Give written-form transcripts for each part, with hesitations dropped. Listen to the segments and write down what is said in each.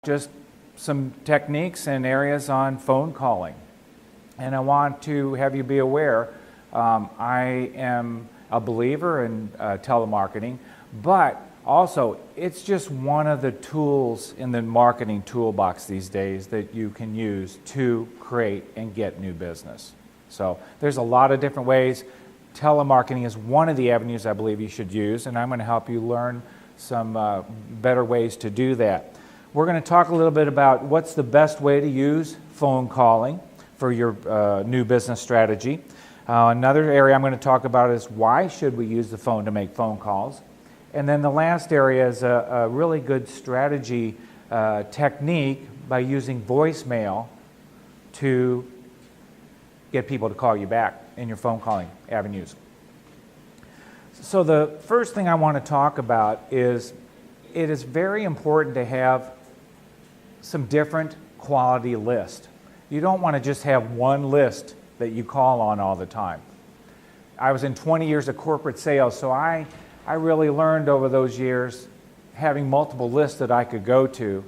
just some techniques and areas on phone calling. And I want to have you be aware, I am a believer in telemarketing, but also it's just one of the tools in the marketing toolbox these days that you can use to create and get new business. So there's a lot of different ways. Telemarketing is one of the avenues I believe you should use, and I'm going to help you learn some better ways to do that. We're going to talk a little bit about what's the best way to use phone calling for your new business strategy. Another area I'm going to talk about is why should we use the phone to make phone calls. And then the last area is a really good strategy technique by using voicemail to get people to call you back in your phone calling avenues. So the first thing I want to talk about is it is very important to have some different quality list. You don't want to just have one list that you call on all the time. I was in 20 years of corporate sales, so I really learned over those years having multiple lists that I could go to.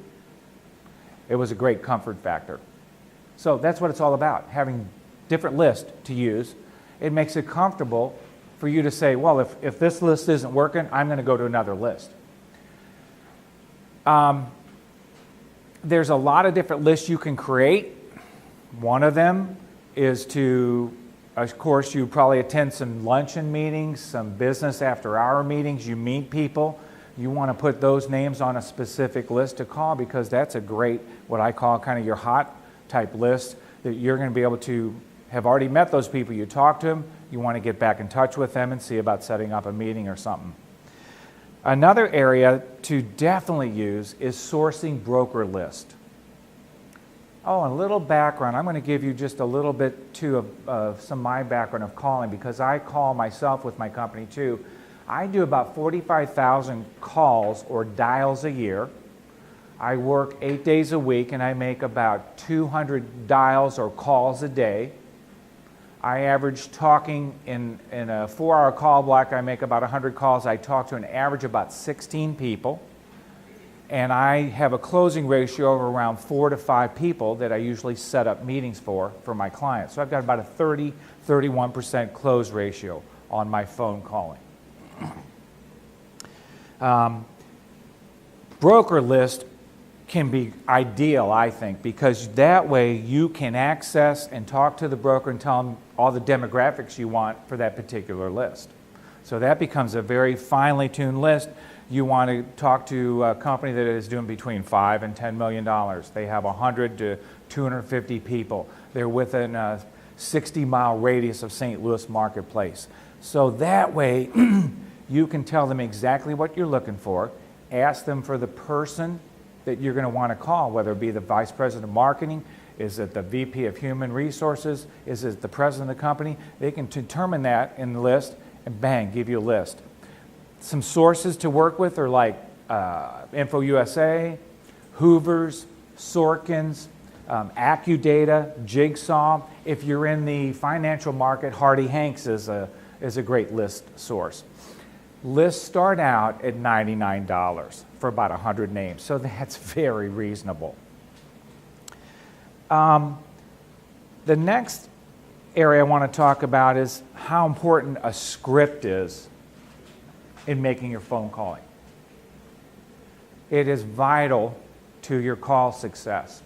It was a great comfort factor. So that's what it's all about, having different lists to use. It makes it comfortable for you to say, well, if this list isn't working, I'm going to go to another list. There's a lot of different lists you can create. One of them is to, of course, you probably attend some luncheon meetings, some business after-hour meetings. You meet people. You want to put those names on a specific list to call because that's a great, what I call kind of your hot type list that you're going to be able to have already met those people. You talk to them. You want to get back in touch with them and see about setting up a meeting or something. Another area to definitely use is sourcing broker list. Oh, and a little background. I'm going to give you just a little bit too of some of my background of calling because I call myself with my company too. I do about 45,000 calls or dials a year. I work 8 days a week and I make about 200 dials or calls a day. I average talking in a 4-hour call block, I make about 100 calls. I talk to an average about 16 people. And I have a closing ratio of around 4 to 5 people that I usually set up meetings for my clients. So I've got about a 31% close ratio on my phone calling. Broker list can be ideal, I think, because that way you can access and talk to the broker and tell them all the demographics you want for that particular list. So that becomes a very finely tuned list. You want to talk to a company that is doing between $5 and $10 million. They have 100 to 250 people. They're within a 60-mile radius of St. Louis marketplace. So that way you can tell them exactly what you're looking for, ask them for the person that you're going to want to call, whether it be the vice president of marketing, is it the VP of human resources, is it the president of the company. They can determine that in the list and bang, give you a list. Some sources to work with are like InfoUSA, Hoover's, Sorkins, AccuData, Jigsaw. If you're in the financial market, Hardy Hanks is a great list source. Lists start out at $99 for about 100 names, so that's very reasonable. The next area I want to talk about is how important a script is in making your phone calling. It is vital to your call success.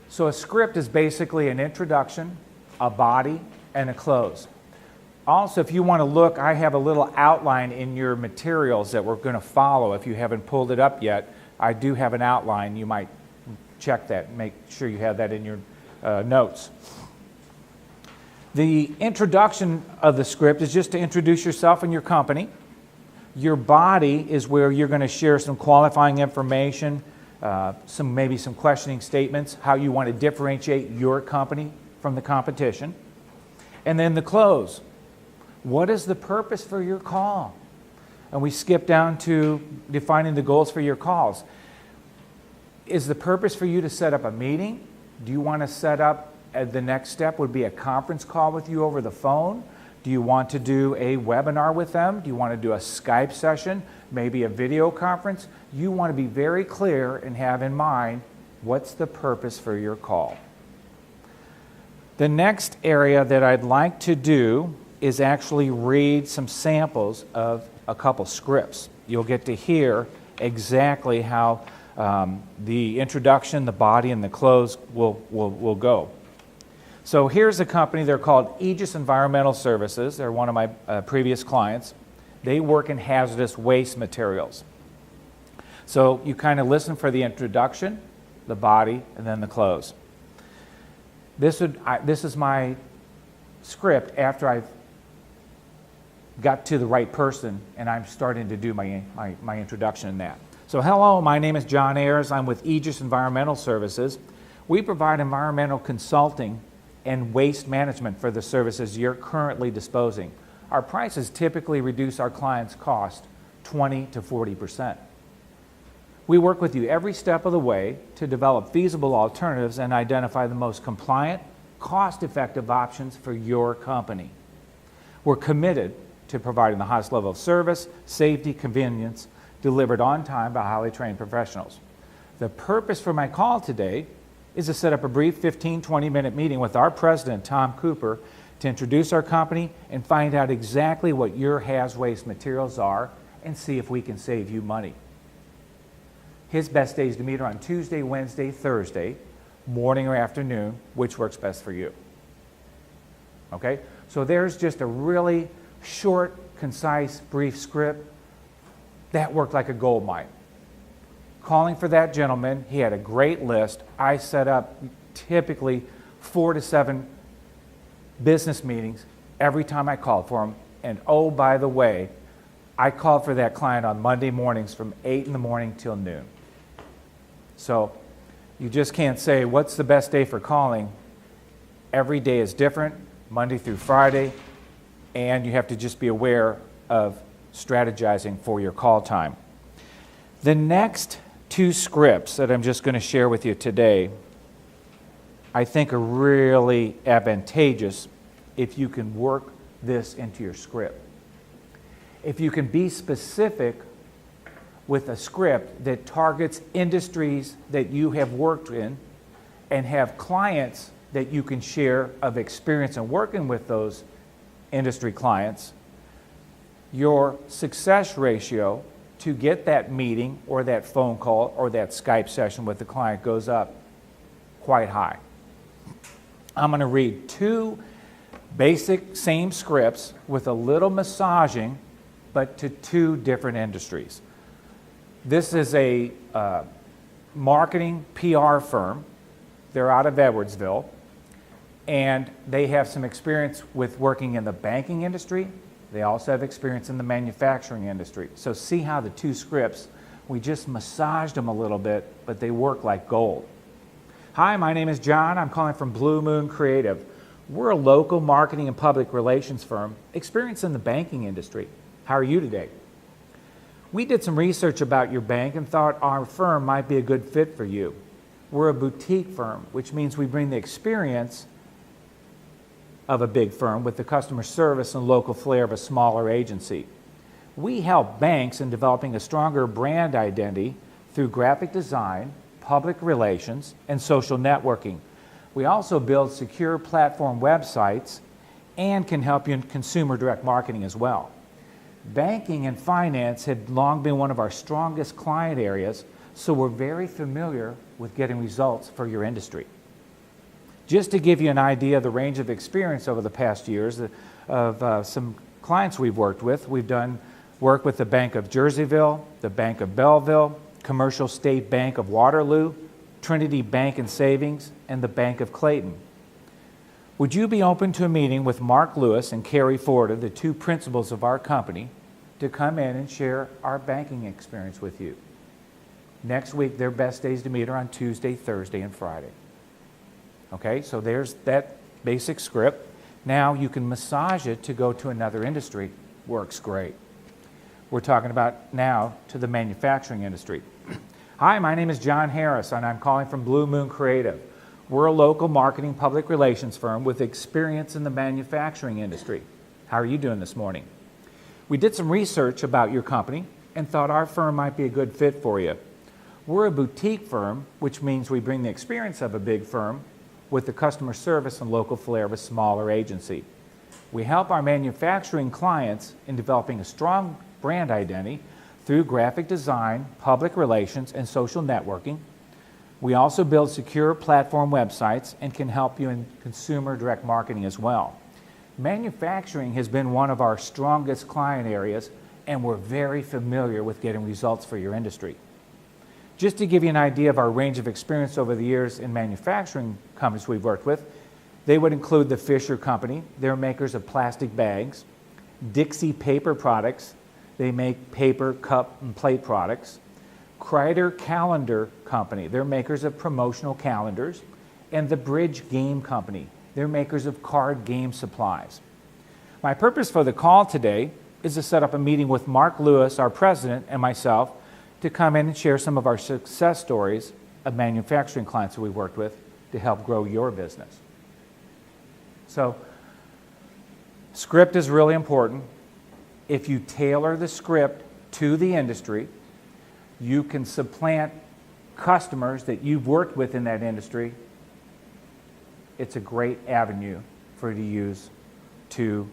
So a script is basically an introduction, a body, and a close. Also, if you want to look, I have a little outline in your materials that we're going to follow. If you haven't pulled it up yet, I do have an outline. You might check that and make sure you have that in your notes. The introduction of the script is just to introduce yourself and your company. Your body is where you're going to share some qualifying information, maybe some questioning statements, how you want to differentiate your company from the competition. And then the close. What is the purpose for your call? And we skip down to defining the goals for your calls. Is the purpose for you to set up a meeting? Do you want to set up, the next step would be a conference call with you over the phone? Do you want to do a webinar with them? Do you want to do a Skype session, maybe a video conference? You want to be very clear and have in mind What's the purpose for your call? The next area that I'd like to do is actually read some samples of a couple scripts. You'll get to hear exactly how the introduction, the body, and the close will go. So here's a company. They're called Aegis Environmental Services. They're one of my previous clients. They work in hazardous waste materials. So you kind of listen for the introduction, the body, and then the close. This is my script after I've got to the right person and I'm starting to do my introduction in that. So hello, my name is John Ayers. I'm with Aegis Environmental Services. We provide environmental consulting and waste management for the services you're currently disposing. Our prices typically reduce our clients' cost 20 to 40%. We work with you every step of the way to develop feasible alternatives and identify the most compliant, cost-effective options for your company. We're committed to providing the highest level of service, safety, convenience, delivered on time by highly trained professionals. The purpose for my call today is to set up a brief 15-20-minute meeting with our president, Tom Cooper, to introduce our company and find out exactly what your haz waste materials are and see if we can save you money. His best days to meet are on Tuesday, Wednesday, Thursday, morning or afternoon, which works best for you. Okay? So there's just a really short, concise, brief script that worked like a gold mine. Calling for that gentleman, he had a great list. I set up typically 4 to 7 business meetings every time I called for him. And oh, by the way, I called for that client on Monday mornings from 8 in the morning till noon. So you just can't say, what's the best day for calling? Every day is different, Monday through Friday, and you have to just be aware of strategizing for your call time. The next 2 scripts that I'm just going to share with you today, I think are really advantageous if you can work this into your script. If you can be specific with a script that targets industries that you have worked in and have clients that you can share of experience in working with those industry clients, your success ratio to get that meeting or that phone call or that Skype session with the client goes up quite high. I'm going to read 2 basic same scripts with a little massaging, but to 2 different industries. This is a marketing PR firm. They're out of Edwardsville, and they have some experience with working in the banking industry. They also have experience in the manufacturing industry. So see how the 2 scripts, we just massaged them a little bit, but they work like gold. Hi, my name is John. I'm calling from Blue Moon Creative. We're a local marketing and public relations firm experienced in the banking industry. How are you today? We did some research about your bank and thought our firm might be a good fit for you. We're a boutique firm, which means we bring the experience of a big firm with the customer service and local flair of a smaller agency. We help banks in developing a stronger brand identity through graphic design, public relations, and social networking. We also build secure platform websites and can help you in consumer direct marketing as well. Banking and finance had long been one of our strongest client areas, so we're very familiar with getting results for your industry. Just to give you an idea of the range of experience over the past years of some clients we've worked with, we've done work with the Bank of Jerseyville, the Bank of Belleville, Commercial State Bank of Waterloo, Trinity Bank and Savings, and the Bank of Clayton. Would you be open to a meeting with Mark Lewis and Carrie Forda, the 2 principals of our company, to come in and share our banking experience with you? Next week, their best days to meet are on Tuesday, Thursday, and Friday. Okay, so there's that basic script. Now you can massage it to go to another industry. Works great. We're talking about now to the manufacturing industry. Hi, my name is John Harris, and I'm calling from Blue Moon Creative. We're a local marketing public relations firm with experience in the manufacturing industry. How are you doing this morning? We did some research about your company and thought our firm might be a good fit for you. We're a boutique firm, which means we bring the experience of a big firm with the customer service and local flair of a smaller agency. We help our manufacturing clients in developing a strong brand identity through graphic design, public relations, and social networking. We also build secure platform websites and can help you in consumer direct marketing as well. Manufacturing has been one of our strongest client areas, and we're very familiar with getting results for your industry. Just to give you an idea of our range of experience over the years in manufacturing companies we've worked with, they would include the Fisher Company. They're makers of plastic bags. Dixie Paper Products. They make paper, cup, and plate products. Kreider Calendar Company. They're makers of promotional calendars. And the Bridge Game Company. They're makers of card game supplies. My purpose for the call today is to set up a meeting with Mark Lewis, our president, and myself to come in and share some of our success stories of manufacturing clients that we worked with to help grow your business. So, script is really important. If you tailor the script to the industry, you can supplant customers that you've worked with in that industry. It's a great avenue for you to use to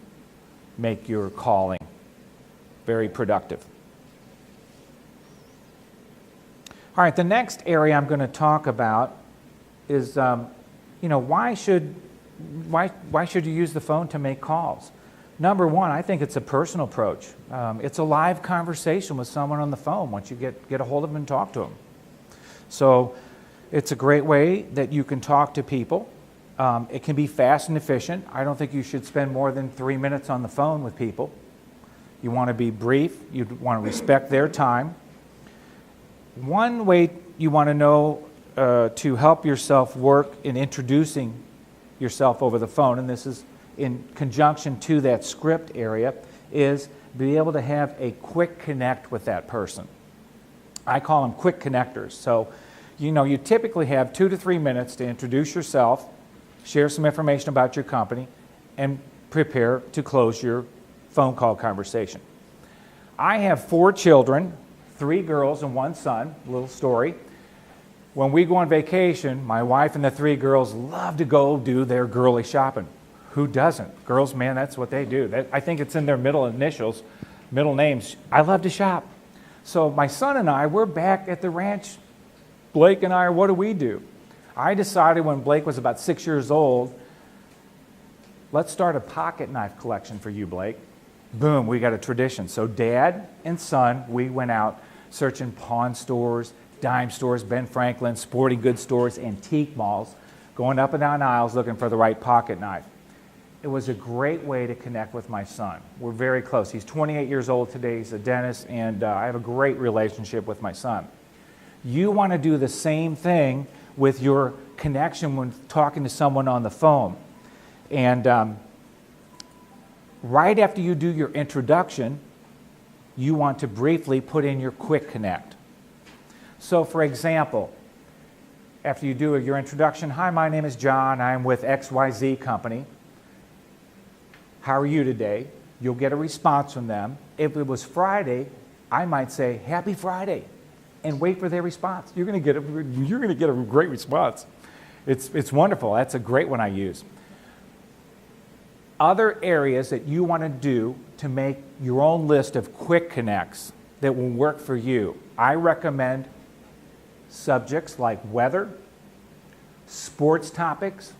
make your calling very productive. All right, the next area I'm going to talk about is, why should you use the phone to make calls? Number one, I think it's a personal approach. It's a live conversation with someone on the phone once you get a hold of them and talk to them. So it's a great way that you can talk to people. It can be fast and efficient. I don't think you should spend more than 3 minutes on the phone with people. You want to be brief. You want to respect their time. One way you want to know to help yourself work in introducing yourself over the phone, and this is in conjunction to that script area, is be able to have a quick connect with that person. I call them quick connectors. So, you typically have 2 to 3 minutes to introduce yourself, share some information about your company, and prepare to close your phone call conversation. I have 4 children, 3 girls and 1 son. Little story. When we go on vacation, my wife and the 3 girls love to go do their girly shopping. Who doesn't? Girls, man, that's what they do. I think it's in their middle initials, middle names. I love to shop. So my son and I, we're back at the ranch. Blake and I, what do? I decided when Blake was about 6 years old, let's start a pocket knife collection for you, Blake. Boom, we got a tradition. So Dad and son, we went out searching pawn stores, dime stores, Ben Franklin, sporting goods stores, antique malls, going up and down aisles looking for the right pocket knife. It was a great way to connect with my son. We're very close. He's 28 years old today. He's a dentist, and I have a great relationship with my son. You want to do the same thing with your connection when talking to someone on the phone. And right after you do your introduction, you want to briefly put in your quick connect. So, for example, after you do your introduction, hi, my name is John. I'm with XYZ Company. How are you today? You'll get a response from them. If it was Friday, I might say, Happy Friday, and wait for their response. You're going to get a great response. It's wonderful. That's a great one I use. Other areas that you want to do to make your own list of quick connects that will work for you. I recommend subjects like weather, sports topics,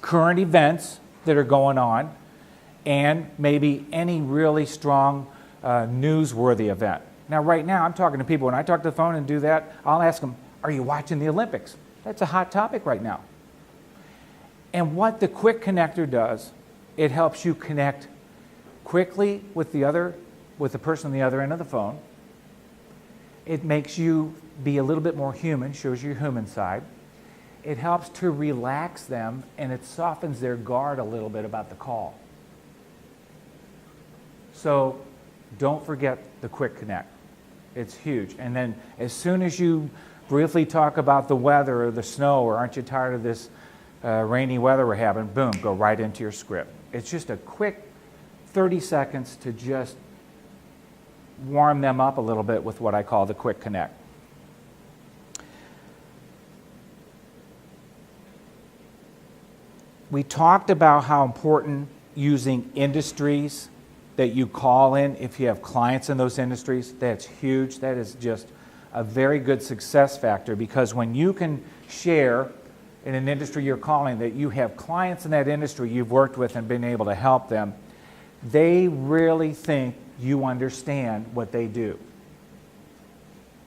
current events that are going on, and maybe any really strong newsworthy event. Now, right now, I'm talking to people. When I talk to the phone and do that, I'll ask them, are you watching the Olympics? That's a hot topic right now. And what the quick connector does, it helps you connect quickly with the person on the other end of the phone. It makes you be a little bit more human, shows your human side. It helps to relax them, and it softens their guard a little bit about the call. So don't forget the quick connect. It's huge. And then as soon as you briefly talk about the weather or the snow, or aren't you tired of this rainy weather we're having, boom, go right into your script. It's just a quick 30 seconds to just warm them up a little bit with what I call the quick connect. We talked about how important using industries that you call in, if you have clients in those industries. That's huge. That is just a very good success factor, because when you can share in an industry you're calling that you have clients in that industry you've worked with and been able to help them, they really think you understand what they do.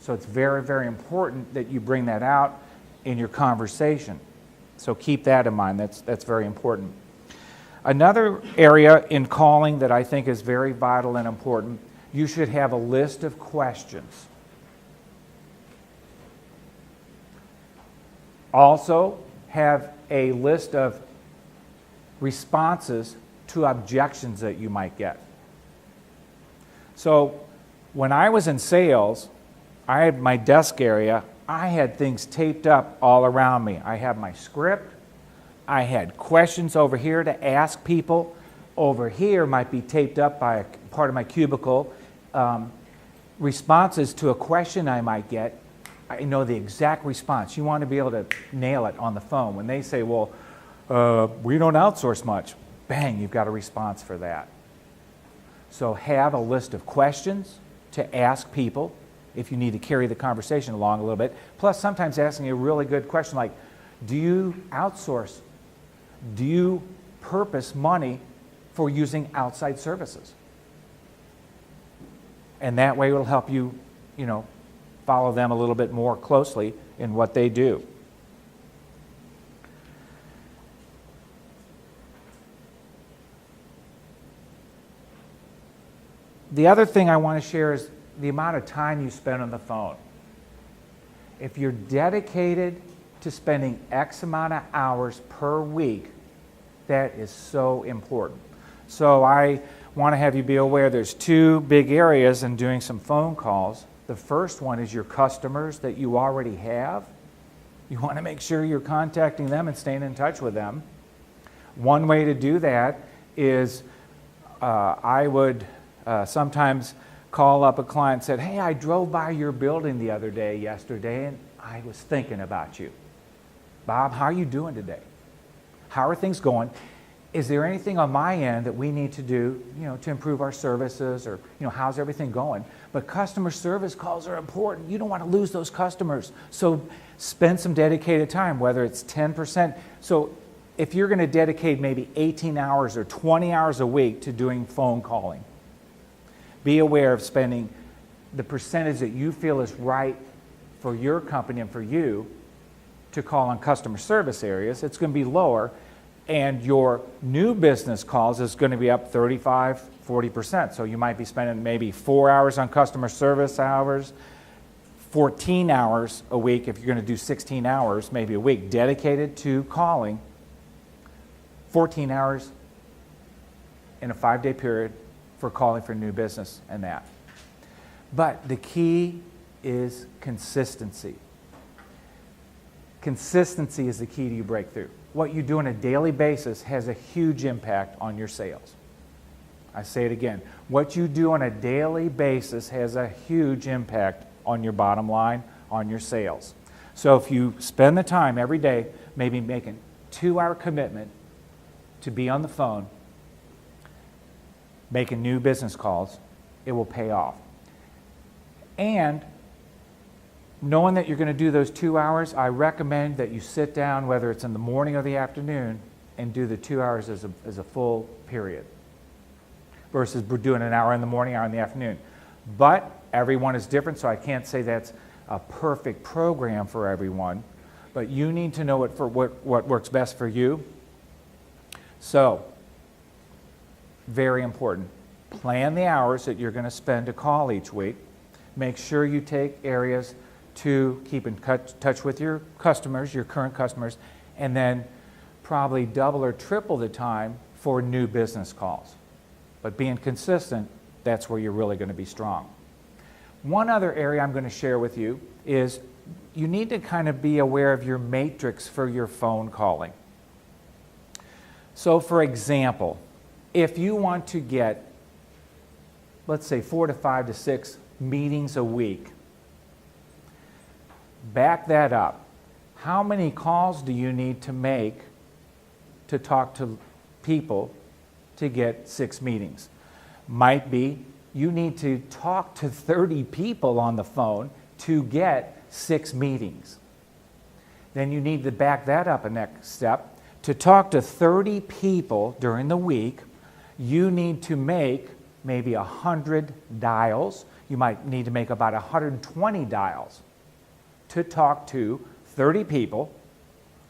So it's very, very important that you bring that out in your conversation. So keep that in mind. That's very important. Another area in calling that I think is very vital and important, you should have a list of questions. Also, have a list of responses to objections that you might get. So when I was in sales, I had my desk area, I had things taped up all around me. I had my script, I had questions over here to ask people. Over here might be taped up by a part of my cubicle. Responses to a question I might get, I know the exact response. You want to be able to nail it on the phone. When they say, well, we don't outsource much, bang, you've got a response for that. So have a list of questions to ask people if you need to carry the conversation along a little bit. Plus, sometimes asking a really good question like, do you outsource? Do you purpose money for using outside services? And that way it will help you, follow them a little bit more closely in what they do. The other thing I want to share is the amount of time you spend on the phone. If you're dedicated to spending X amount of hours per week, that is so important. So I want to have you be aware there's two big areas in doing some phone calls. The first one is your customers that you already have. You want to make sure you're contacting them and staying in touch with them. One way to do that is I would sometimes call up a client and said, hey, I drove by your building the other day, yesterday, and I was thinking about you. Bob, how are you doing today? How are things going? Is there anything on my end that we need to do, to improve our services, or, how's everything going? But customer service calls are important. You don't want to lose those customers. So spend some dedicated time, whether it's 10%. So if you're going to dedicate maybe 18 hours or 20 hours a week to doing phone calling, be aware of spending the percentage that you feel is right for your company and for you to call on customer service areas. It's going to be lower, and your new business calls is going to be up 35, 40%. So you might be spending maybe 4 hours on customer service hours, 14 hours a week if you're going to do 16 hours maybe a week dedicated to calling, 14 hours in a 5-day period for calling for new business and that. But the key is consistency. Consistency is the key to your breakthrough. What you do on a daily basis has a huge impact on your sales. I say it again. What you do on a daily basis has a huge impact on your bottom line, on your sales. So if you spend the time every day, maybe making a 2-hour commitment to be on the phone, making new business calls, it will pay off. And knowing that you're going to do those 2 hours, I recommend that you sit down, whether it's in the morning or the afternoon, and do the 2 hours as a full period versus doing an hour in the morning, hour in the afternoon. But everyone is different, so I can't say that's a perfect program for everyone. But you need to know what works best for you. So, very important. Plan the hours that you're going to spend to call each week. Make sure you take areas to keep in touch with your customers, your current customers, and then probably double or triple the time for new business calls. But being consistent, that's where you're really going to be strong. One other area I'm going to share with you is you need to kind of be aware of your matrix for your phone calling. So for example, if you want to get, let's say 4 to 5 to 6 meetings a week, back that up. How many calls do you need to make to talk to people to get 6 meetings. Might be you need to talk to 30 people on the phone to get 6 meetings. Then you need to back that up a next step. To talk to 30 people during the week, you need to make maybe 100 dials. You might need to make about 120 dials to talk to 30 people,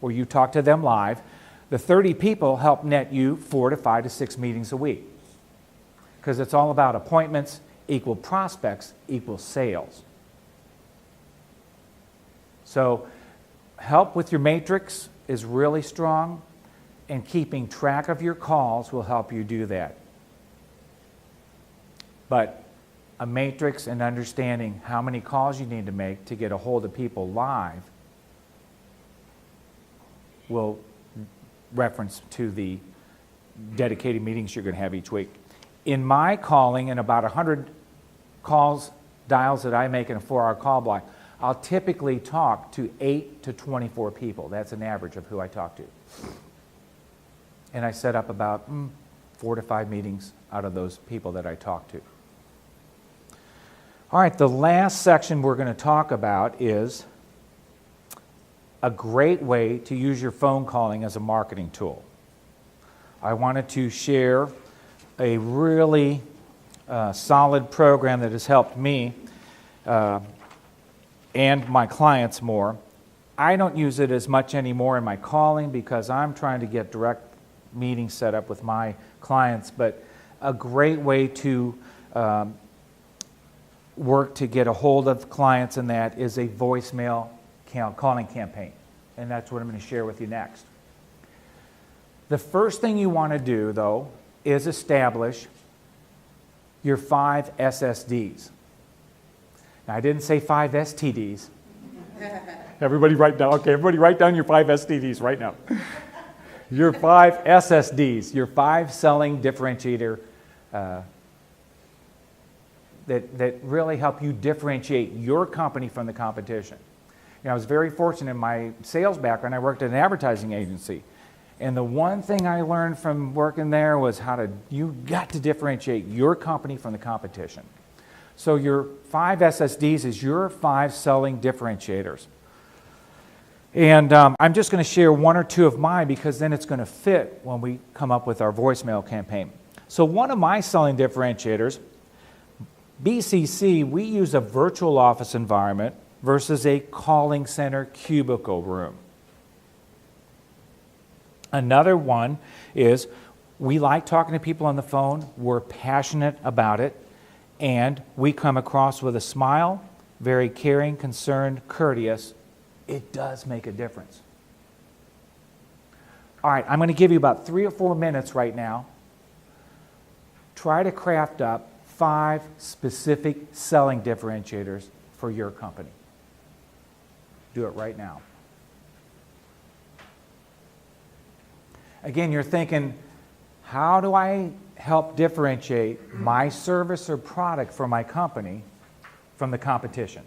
or you talk to them live. The 30 people help net you 4 to 5 to 6 meetings a week, because it's all about appointments equal prospects equal sales. So help with your matrix is really strong, and keeping track of your calls will help you do that. But a matrix and understanding how many calls you need to make to get a hold of people live will reference to the dedicated meetings you're going to have each week. In my calling, in about 100 dials that I make in a 4-hour call block, I'll typically talk to 8 to 24 people. That's an average of who I talk to. And I set up about 4 to 5 meetings out of those people that I talk to. All right, the last section we're going to talk about is a great way to use your phone calling as a marketing tool. I wanted to share a really solid program that has helped me and my clients more. I don't use it as much anymore in my calling because I'm trying to get direct meetings set up with my clients, but a great way to work to get a hold of clients in that is a voicemail calling campaign, and that's what I'm going to share with you next. The first thing you want to do, though, is establish your 5 SSDs. Now, I didn't say 5 STDs. Everybody write down. Okay, everybody write down your 5 STDs right now. Your 5 SSDs, your 5 selling differentiator that really help you differentiate your company from the competition. You know, I was very fortunate in my sales background. I worked at an advertising agency. And the one thing I learned from working there was you got to differentiate your company from the competition. So your 5 SSDs is your 5 selling differentiators. And I'm just going to share 1 or 2 of mine because then it's going to fit when we come up with our voicemail campaign. So one of my selling differentiators, BCC, we use a virtual office environment versus a calling center cubicle room. Another one is we like talking to people on the phone, we're passionate about it, and we come across with a smile, very caring, concerned, courteous. It does make a difference. All right, I'm going to give you about 3 or 4 minutes right now. Try to craft up 5 specific selling differentiators for your company. Do it right now. Again, you're thinking, how do I help differentiate my service or product for my company from the competition?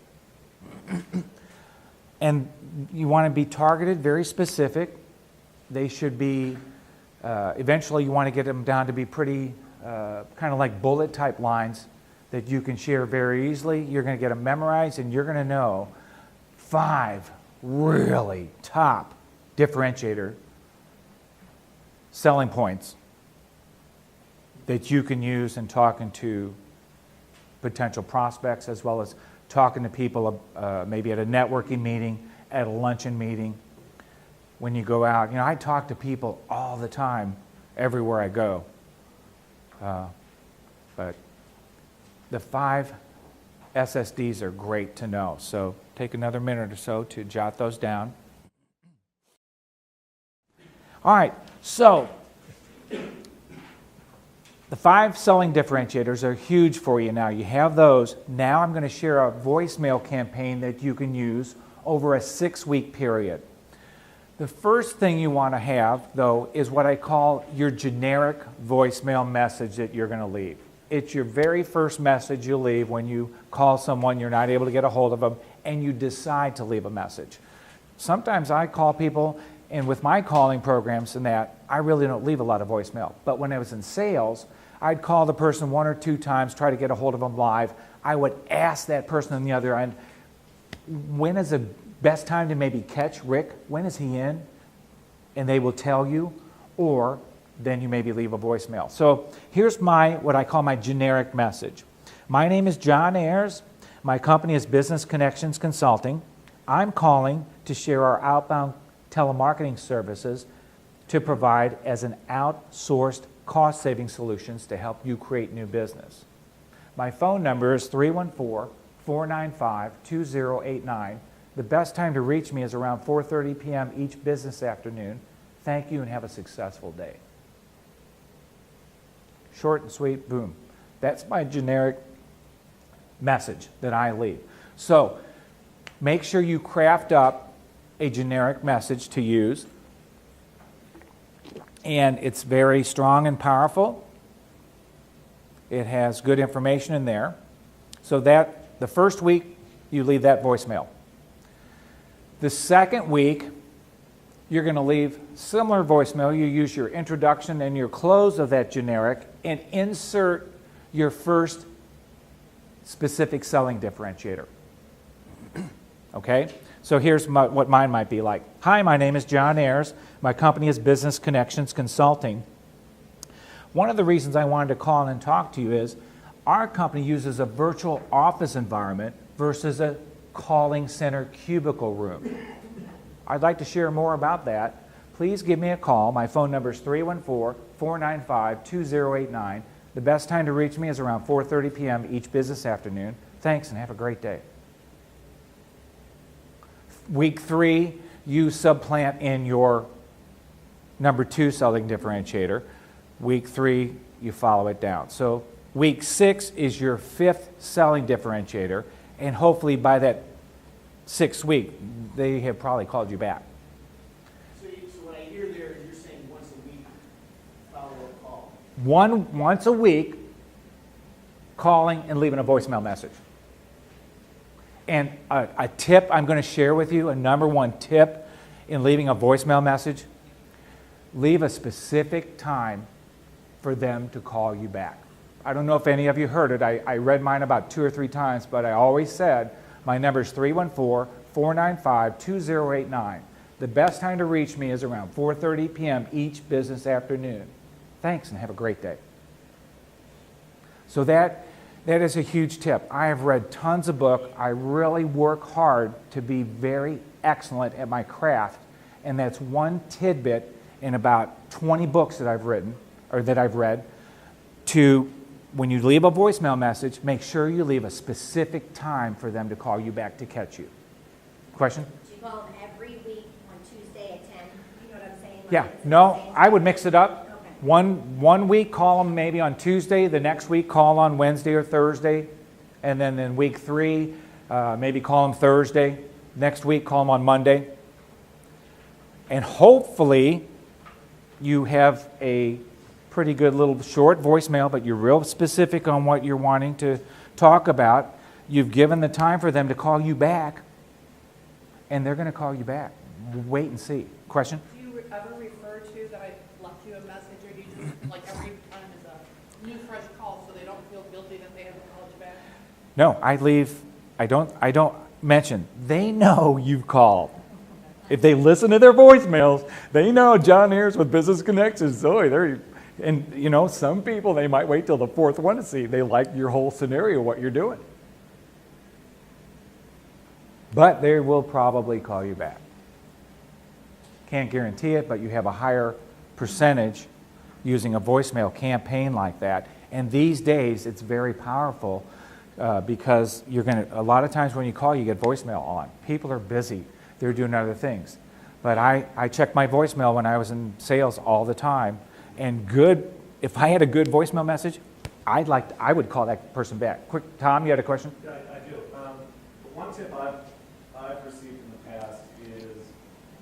And you want to be targeted, very specific. They should be, eventually you want to get them down to be pretty, kind of like bullet type lines that you can share very easily. You're going to get them memorized and you're going to know 5 really top differentiator selling points that you can use in talking to potential prospects as well as talking to people maybe at a networking meeting, at a luncheon meeting, when you go out. You know, I talk to people all the time, everywhere I go. But the 5 SSDs are great to know. So take another minute or so to jot those down. All right, so the 5 selling differentiators are huge for you now. You have those. Now I'm going to share a voicemail campaign that you can use over a 6-week period. The first thing you want to have, though, is what I call your generic voicemail message that you're going to leave. It's your very first message you leave when you call someone, you're not able to get a hold of them, and you decide to leave a message. Sometimes I call people And with my calling programs and that, I really don't leave a lot of voicemail. But when I was in sales, I'd call the person 1 or 2 times, try to get a hold of them live. I would ask that person on the other end, when is the best time to maybe catch Rick? When is he in? And they will tell you, or then you maybe leave a voicemail. So here's what I call my generic message. My name is John Ayers. My company is Business Connections Consulting. I'm calling to share our outbound telemarketing services to provide as an outsourced cost-saving solutions to help you create new business. My phone number is 314-495-2089. The best time to reach me is around 4:30 p.m. each business afternoon. Thank you and have a successful day. Short and sweet, boom. That's my generic message that I leave. So make sure you craft up a generic message to use. And it's very strong and powerful. It has good information in there. So that the first week, you leave that voicemail. The second week, you're going to leave similar voicemail. You use your introduction and your close of that generic and insert your first specific selling differentiator. Okay? So here's what mine might be like. Hi, my name is John Ayers. My company is Business Connections Consulting. One of the reasons I wanted to call and talk to you is our company uses a virtual office environment versus a calling center cubicle room. I'd like to share more about that. Please give me a call. My phone number is 314-495-2089. The best time to reach me is around 4:30 p.m. each business afternoon. Thanks and have a great day. Week 3, you subplant in your number 2 selling differentiator. Week 3, you follow it down. So week 6 is your 5th selling differentiator, and hopefully by that 6th week, they have probably called you back. So what I hear there is you're saying once a week follow-up call. Once a week, calling and leaving a voicemail message. And a tip I'm going to share with you, a number 1 tip in leaving a voicemail message, leave a specific time for them to call you back. I don't know if any of you heard it. I read mine about 2 or 3 times, but I always said my number is 314-495-2089. The best time to reach me is around 4:30 p.m. each business afternoon. Thanks and have a great day. So that is a huge tip. I have read tons of books. I really work hard to be very excellent at my craft, and that's one tidbit in about 20 books that I've written, or that I've read, to when you leave a voicemail message, make sure you leave a specific time for them to call you back to catch you. Question? Do you call them every week on Tuesday at 10? You know what I'm saying? Like Yeah, it's no, the same I would time? mix it up. Okay. One week, call them maybe on Tuesday. The next week, call on Wednesday or Thursday. And then in week 3, maybe call them Thursday. Next week, call them on Monday. And hopefully, you have a pretty good little short voicemail, but you're real specific on what you're wanting to talk about. You've given the time for them to call you back, and they're going to call you back. Wait and see. Question? Do you ever refer to that I left you a message, or do you just, like every time is a new fresh call so they don't feel guilty that they haven't called you back? No, I don't mention. They know you've called. If they listen to their voicemails, they know John Ayers with Business Connections. And you know, some people, they might wait till the 4th one to see. They like your whole scenario, what you're doing. But they will probably call you back. Can't guarantee it, but you have a higher percentage using a voicemail campaign like that. And these days, it's very powerful because a lot of times when you call, you get voicemail on. People are busy. They're doing other things. But I checked my voicemail when I was in sales all the time. And if I had a good voicemail message, I would call that person back. Quick, Tom, you had a question? Yeah, I do. One tip I've received in the past is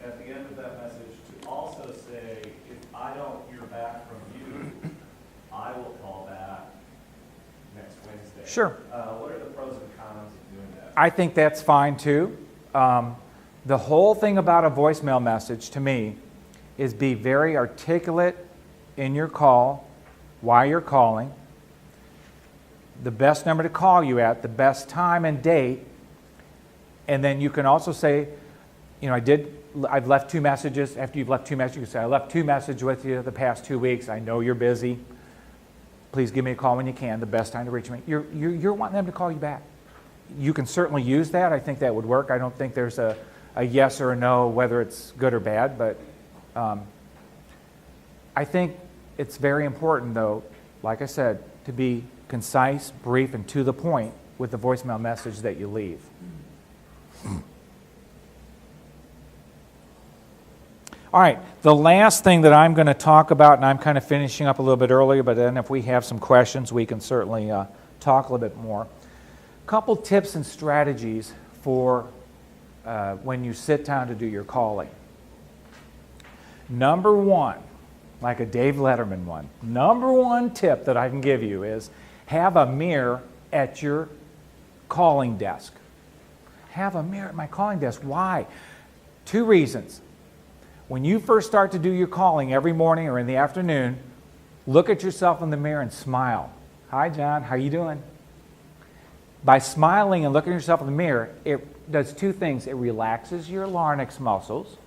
at the end of that message to also say, if I don't hear back from you, I will call back next Wednesday. Sure. What are the pros and cons of doing that? I think that's fine too. The whole thing about a voicemail message to me is be very articulate in your call, why you're calling, the best number to call you at, the best time and date, and then you can also say, you know, I've left 2 messages. After you've left 2 messages, you can say, I left 2 messages with you the past 2 weeks. I know you're busy. Please give me a call when you can. The best time to reach me. You're wanting them to call you back. You can certainly use that. I think that would work. I don't think there's a yes or a no, whether it's good or bad, but I think it's very important, though, like I said, to be concise, brief, and to the point with the voicemail message that you leave. All right, the last thing that I'm going to talk about, and I'm kind of finishing up a little bit earlier, but then if we have some questions, we can certainly talk a little bit more. A couple tips and strategies for when you sit down to do your calling. Number one, like a Dave Letterman one, number one tip that I can give you is have a mirror at your calling desk. Have a mirror at my calling desk. Why? 2 reasons. When you first start to do your calling every morning or in the afternoon, look at yourself in the mirror and smile. Hi, John. How you doing? By smiling and looking at yourself in the mirror, it does 2 things. It relaxes your larynx muscles.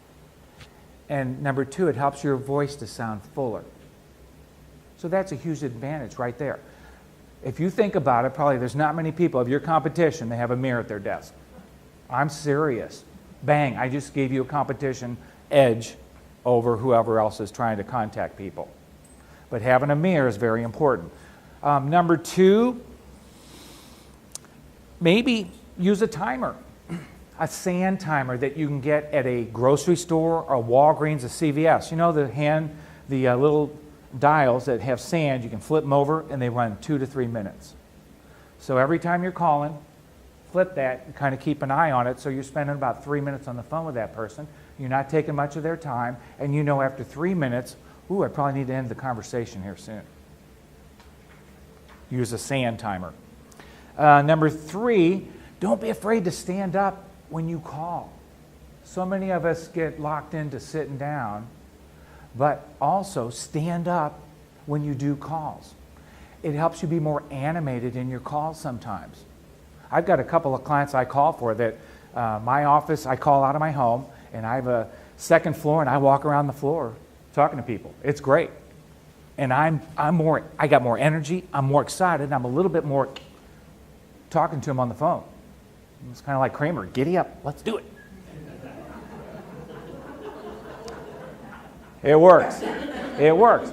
And number 2, it helps your voice to sound fuller. So that's a huge advantage right there. If you think about it, probably there's not many people of your competition that have a mirror at their desk. I'm serious. Bang, I just gave you a competition edge over whoever else is trying to contact people. But having a mirror is very important. Number 2, maybe use a timer, a sand timer that you can get at a grocery store or Walgreens or CVS. You know the little dials that have sand, you can flip them over and they run 2 to 3 minutes. So every time you're calling, flip that and kind of keep an eye on it, so you're spending about 3 minutes on the phone with that person. You're not taking much of their time, and you know after 3 minutes, ooh, I probably need to end the conversation here soon. Use a sand timer. Number 3, don't be afraid to stand up when you call. So many of us get locked into sitting down, but also stand up when you do calls. It helps you be more animated in your calls sometimes. I've got a couple of clients I call for that my office, I call out of my home, and I have a 2nd floor, and I walk around the floor talking to people. It's great. And I got more energy, I'm more excited, and I'm a little bit more talking to them on the phone. It's kind of like Kramer, giddy up, let's do it. It works. It works.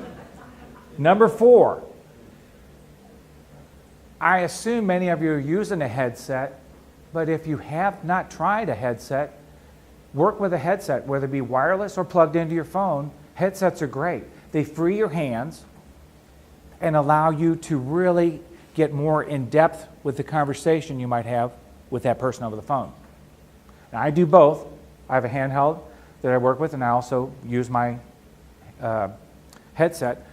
Number 4, I assume many of you are using a headset, but if you have not tried a headset, work with a headset, whether it be wireless or plugged into your phone. Headsets are great. They free your hands and allow you to really get more in depth with the conversation you might have with that person over the phone. Now, I do both. I have a handheld that I work with, and I also use my headset.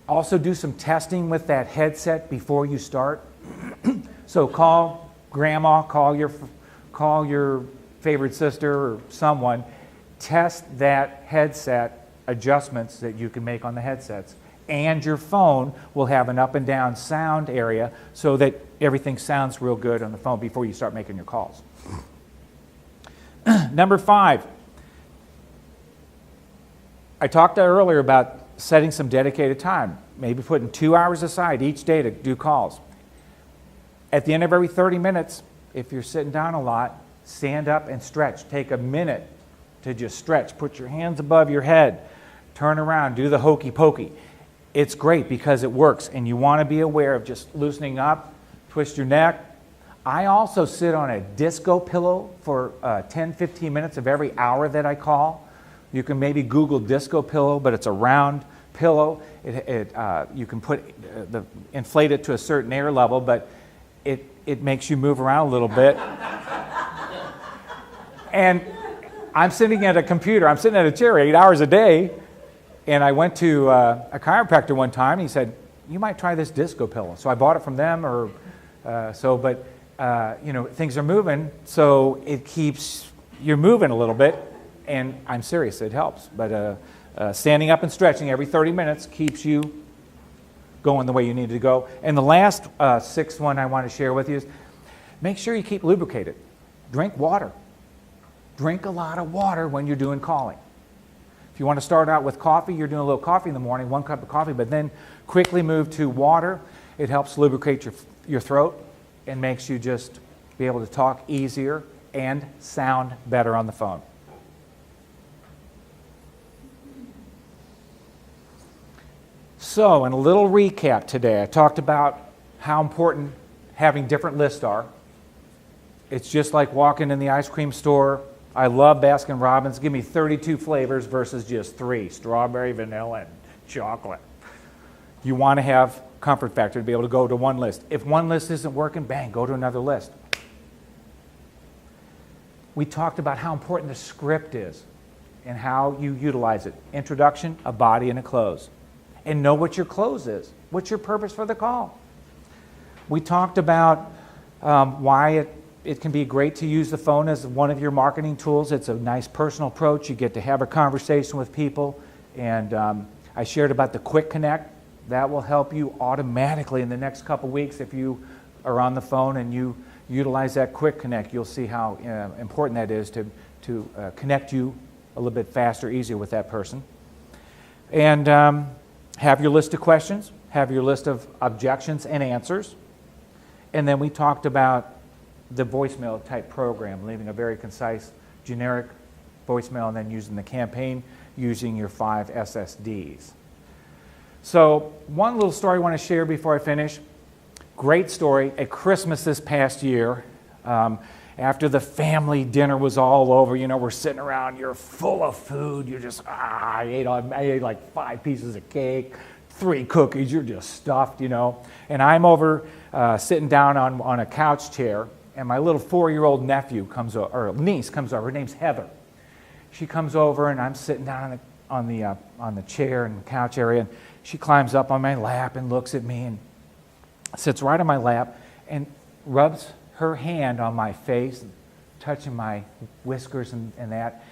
Also do some testing with that headset before you start. So call grandma, call your favorite sister or someone. Test that headset adjustments that you can make on the headsets. And your phone will have an up and down sound area so that everything sounds real good on the phone before you start making your calls. Number 5, I talked earlier about setting some dedicated time, maybe putting 2 hours aside each day to do calls. At the end of every 30 minutes, if you're sitting down a lot, stand up and stretch. Take a minute to just stretch. Put your hands above your head. Turn around. Do the hokey pokey. It's great because it works, and you want to be aware of just loosening up, twist your neck. I also sit on a disco pillow for 10-15 minutes of every hour that I call. You can maybe Google disco pillow, but it's a round pillow. You can inflate it to a certain air level, but it makes you move around a little bit. And I'm sitting at a computer, I'm sitting at a chair 8 hours a day, and I went to a chiropractor one time, and he said, you might try this disco pillow. So I bought it from them, but things are moving, so it keeps you're moving a little bit, and I'm serious, it helps. But standing up and stretching every 30 minutes keeps you going the way you need to go. And the last sixth one I want to share with you is make sure you keep lubricated. Drink water. Drink a lot of water when you're doing calling. If you want to start out with coffee, you're doing a little coffee in the morning, 1 cup of coffee, but then quickly move to water. It helps lubricate your throat and makes you just be able to talk easier and sound better on the phone. So, in a little recap today, I talked about how important having different lists are. It's just like walking in the ice cream store. I love Baskin Robbins. Give me 32 flavors versus just 3, strawberry, vanilla, and chocolate. You want to have comfort factor to be able to go to one list. If one list isn't working, bang, go to another list. We talked about how important the script is and how you utilize it. Introduction, a body, and a close. And know what your close is. What's your purpose for the call? We talked about why it can be great to use the phone as one of your marketing tools. It's a nice personal approach. You get to have a conversation with people. And I shared about the Quick Connect. That will help you automatically in the next couple weeks. If you are on the phone and you utilize that Quick Connect, you'll see how important that is to connect you a little bit faster, easier with that person. And have your list of questions, have your list of objections and answers. And then we talked about the voicemail type program, leaving a very concise, generic voicemail and then using the campaign, using your 5 SSDs. So one little story I want to share before I finish. Great story. At Christmas this past year, after the family dinner was all over, we're sitting around, you're full of food, you're just, I ate like 5 pieces of cake, 3 cookies, you're just stuffed, And I'm over sitting down on a couch chair, and my little 4-year-old nephew comes over, or niece comes over, her name's Heather. She comes over, and I'm sitting down on the chair in the couch area, and she climbs up on my lap and looks at me and sits right on my lap and rubs her hand on my face, touching my whiskers and that.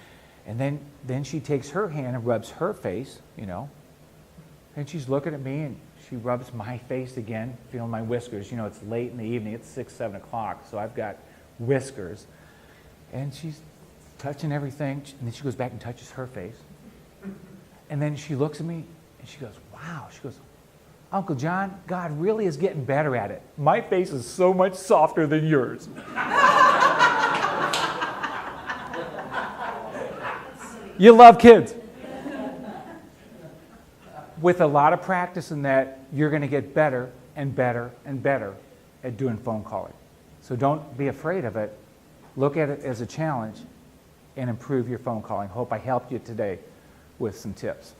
And then she takes her hand and rubs her face, And she's looking at me and she rubs my face again, feeling my whiskers. It's late in the evening, it's 6, 7 o'clock, so I've got whiskers. And she's touching everything, and then she goes back and touches her face. And then she looks at me and she goes, wow. She goes, Uncle John, God really is getting better at it. My face is so much softer than yours. You love kids. With a lot of practice in that, you're going to get better and better and better at doing phone calling. So don't be afraid of it. Look at it as a challenge and improve your phone calling. Hope I helped you today with some tips.